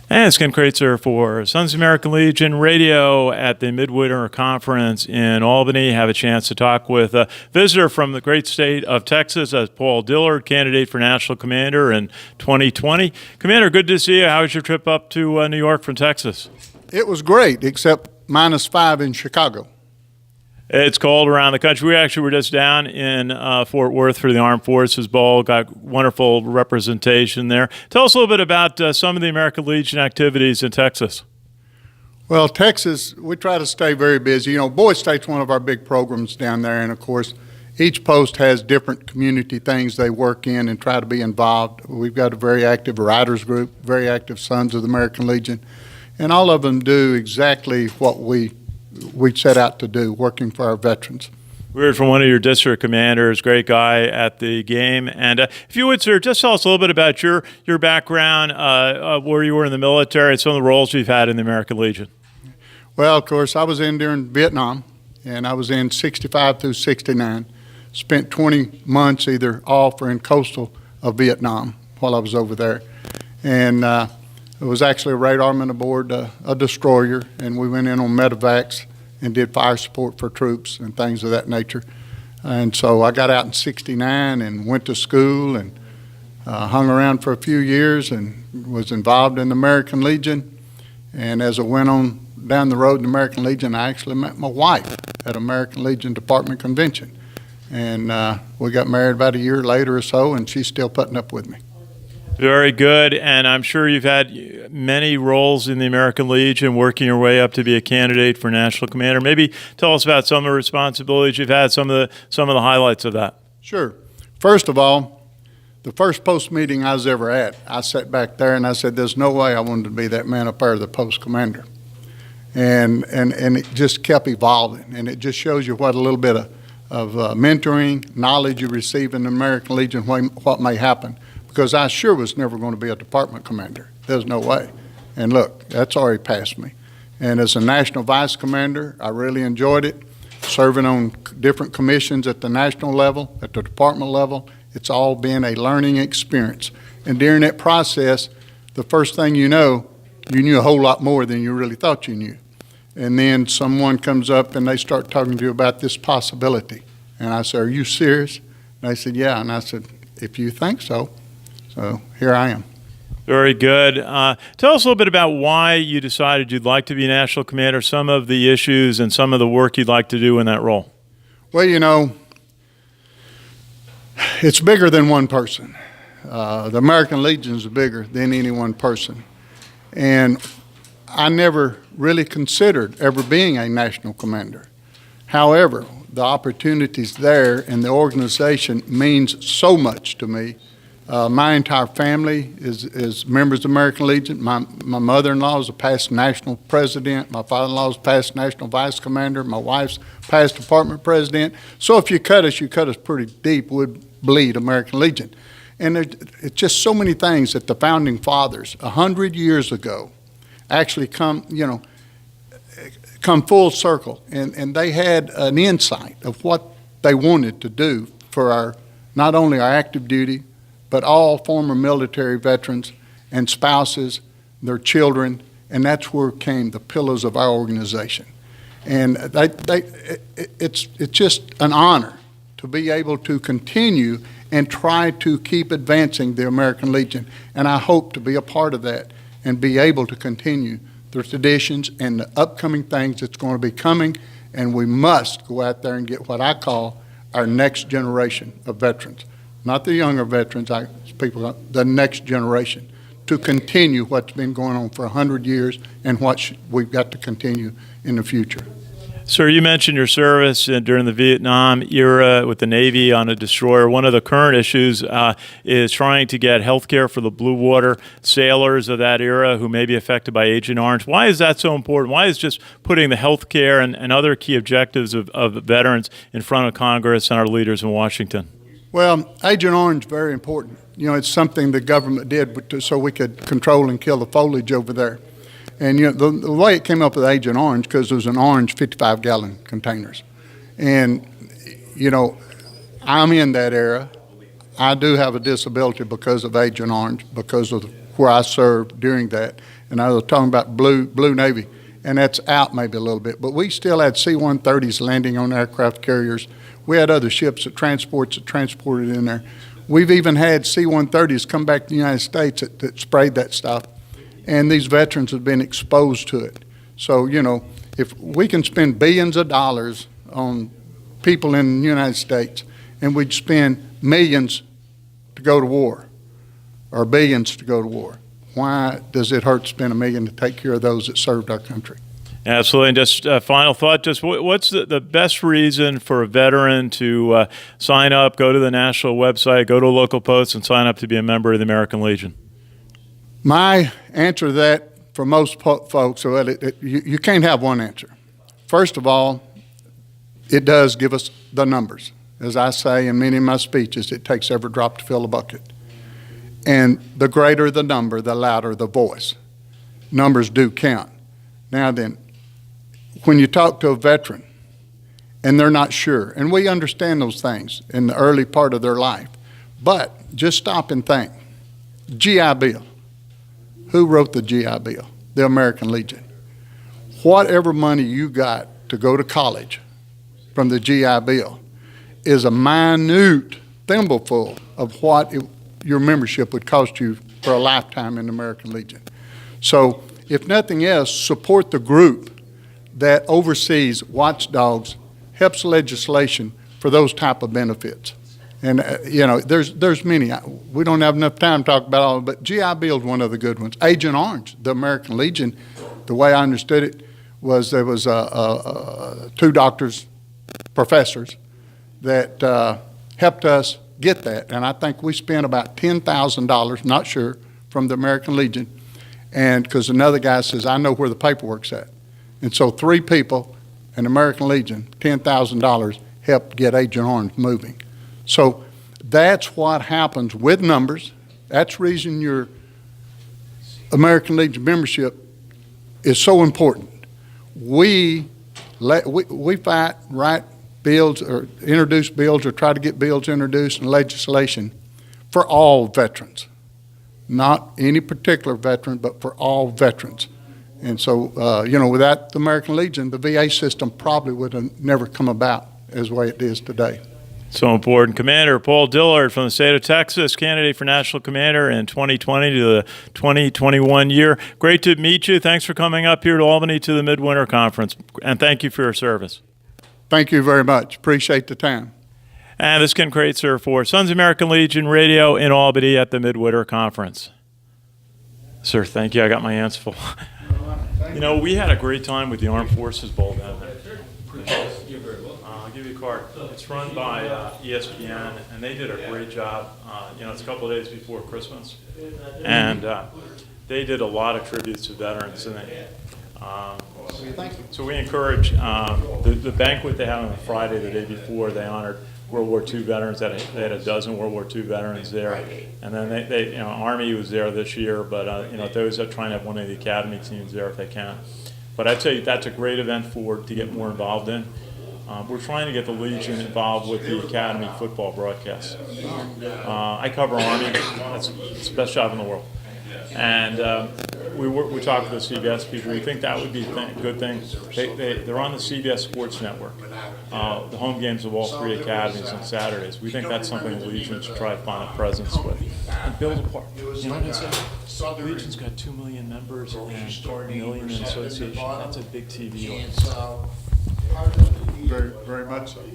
And it's Ken Kraetzer for Sons of American Legion Radio at the Midwinter Conference in Albany. Have a chance to talk with a visitor from the great state of Texas, as Paul Dillard, candidate for National Commander in 2020. Commander, good to see you. How was your trip up to New York from Texas? It was great, except -5 in Chicago. It's cold around the country. We actually were just down in Fort Worth for the Armed Forces Bowl. Got wonderful representation there. Tell us a little bit about some of the American Legion activities in Texas. Well, Texas, we try to stay very busy. You know, Boy State's one of our big programs down there, and of course, each post has different community things they work in and try to be involved. We've got a very active writers group, very active Sons of the American Legion, and all of them do exactly what we set out to do, working for our veterans. We heard from one of your district commanders, great guy at the game. And if you would, sir, just tell us a little bit about your background, where you were in the military, and some of the roles you've had in the American Legion. Well, of course, I was in during Vietnam, and I was in 65 through 69. Spent 20 months either off or in coastal of Vietnam while I was over there. And it was actually a radarman aboard a destroyer, and we went in on medevacs and did fire support for troops and things of that nature. And so I got out in 69 and went to school and hung around for a few years and was involved in the American Legion. And as I went on down the road in the American Legion, I actually met my wife at American Legion Department Convention. And we got married about a year later or so, and she's still putting up with me. Very good, and I'm sure you've had many roles in the American Legion, working your way up to be a candidate for National Commander. Maybe tell us about some of the responsibilities you've had, some of the highlights of that. Sure. First of all, the first post meeting I was ever at, I sat back there and I said, there's no way I wanted to be that man up there, the post commander. And it just kept evolving, and it just shows you what a little bit of mentoring, knowledge you receive in the American Legion, what may happen. Because I sure was never going to be a department commander. There's no way. And look, that's already passed me. And as a national vice commander, I really enjoyed it. Serving on different commissions at the national level, at the department level, it's all been a learning experience. And during that process, the first thing you know, you knew a whole lot more than you really thought you knew. And then someone comes up and they start talking to you about this possibility. And I said, are you serious? And they said, yeah. And I said, if you think so. So here I am. Very good. Tell us a little bit about why you decided you'd like to be National Commander, some of the issues and some of the work you'd like to do in that role. Well, you know, it's bigger than one person. The American Legion is bigger than any one person. And I never really considered ever being a National Commander. However, the opportunities there and the organization means so much to me. My entire family is members of the American Legion. My mother-in-law is a past national president. My father-in-law is a past national vice commander. My wife's past department president. So if you cut us pretty deep, we'd bleed American Legion. And it's just so many things that the founding fathers, 100 years ago, actually come full circle. And they had an insight of what they wanted to do for not only our active duty, but all former military veterans and spouses, their children, and that's where came the pillars of our organization. And it's just an honor to be able to continue and try to keep advancing the American Legion. And I hope to be a part of that and be able to continue the traditions and the upcoming things that's going to be coming. And we must go out there and get what I call our next generation of veterans. Not the younger veterans, the next generation, to continue what's been going on for 100 years and what we've got to continue in the future. Sir, you mentioned your service during the Vietnam era with the Navy on a destroyer. One of the current issues is trying to get health care for the blue water sailors of that era who may be affected by Agent Orange. Why is that so important? Why is just putting the health care and other key objectives of veterans in front of Congress and our leaders in Washington? Well, Agent Orange is very important. You know, it's something the government did so we could control and kill the foliage over there. And, you know, the way it came up with Agent Orange, because there was an orange 55-gallon containers. And, you know, I'm in that era. I do have a disability because of Agent Orange, because of where I served during that. And I was talking about Blue Navy, and that's out maybe a little bit. But we still had C-130s landing on aircraft carriers. We had other ships that transported in there. We've even had C-130s come back to the United States that sprayed that stuff, and these veterans have been exposed to it. So, you know, if we can spend billions of dollars on people in the United States, and we'd spend millions to go to war, or billions to go to war, why does it hurt to spend $1 million to take care of those that served our country? Absolutely. And just a final thought, just what's the best reason for a veteran to sign up, go to the national website, go to a local post, and sign up to be a member of the American Legion? My answer to that for most folks, well, you can't have one answer. First of all, it does give us the numbers. As I say in many of my speeches, it takes every drop to fill a bucket. And the greater the number, the louder the voice. Numbers do count. Now then, when you talk to a veteran and they're not sure, and we understand those things in the early part of their life, but just stop and think. GI Bill. Who wrote the GI Bill? The American Legion. Whatever money you got to go to college from the GI Bill is a minute thimbleful of what your membership would cost you for a lifetime in the American Legion. So if nothing else, support the group that oversees watchdogs, helps legislation for those type of benefits. And, you know, there's many. We don't have enough time to talk about all of them, but GI Bill is one of the good ones. Agent Orange, the American Legion, the way I understood it was there was two doctors, professors, that helped us get that. And I think we spent about $10,000, not sure, from the American Legion. And because another guy says, I know where the paperwork's at. And so 3 people in the American Legion, $10,000, helped get Agent Orange moving. So that's what happens with numbers. That's the reason your American Legion membership is so important. We fight, write bills, or introduce bills, or try to get bills introduced and legislation for all veterans. Not any particular veteran, but for all veterans. And so, you know, without the American Legion, the VA system probably would have never come about as the way it is today. So important. Commander Paul Dillard from the state of Texas, candidate for National Commander in 2020 to the 2021 year. Great to meet you. Thanks for coming up here to Albany to the Midwinter Conference, and thank you for your service. Thank you very much. Appreciate the time. And this is Ken Kraetzer for Sons of American Legion Radio in Albany at the Midwinter Conference. Sir, thank you. I got my hands full. You know, we had a great time with the Armed Forces Bowl down there. I'll give you a card. It's run by ESPN, and they did a great job. You know, it's a couple of days before Christmas, and they did a lot of tributes to veterans. And so we encourage the banquet they had on Friday, the day before. They honored World War II veterans. They had a dozen World War II veterans there, and then they you know, Army was there this year, but you know, those are trying to have one of the academy teams there if they can. But I'd say that's a great event to get more involved in. We're trying to get the Legion involved with the Academy football broadcasts. I cover Army. It's the best job in the world. And we talked with the CBS people. We think that would be a good thing. They're on the CBS Sports Network, the home games of all 3 academies on Saturdays. We think that's something the Legion should try to find a presence with and build a part. You know what I'm saying? The Legion's got 2 million members and $1 million in association. That's a big TV audience. Very, very much so.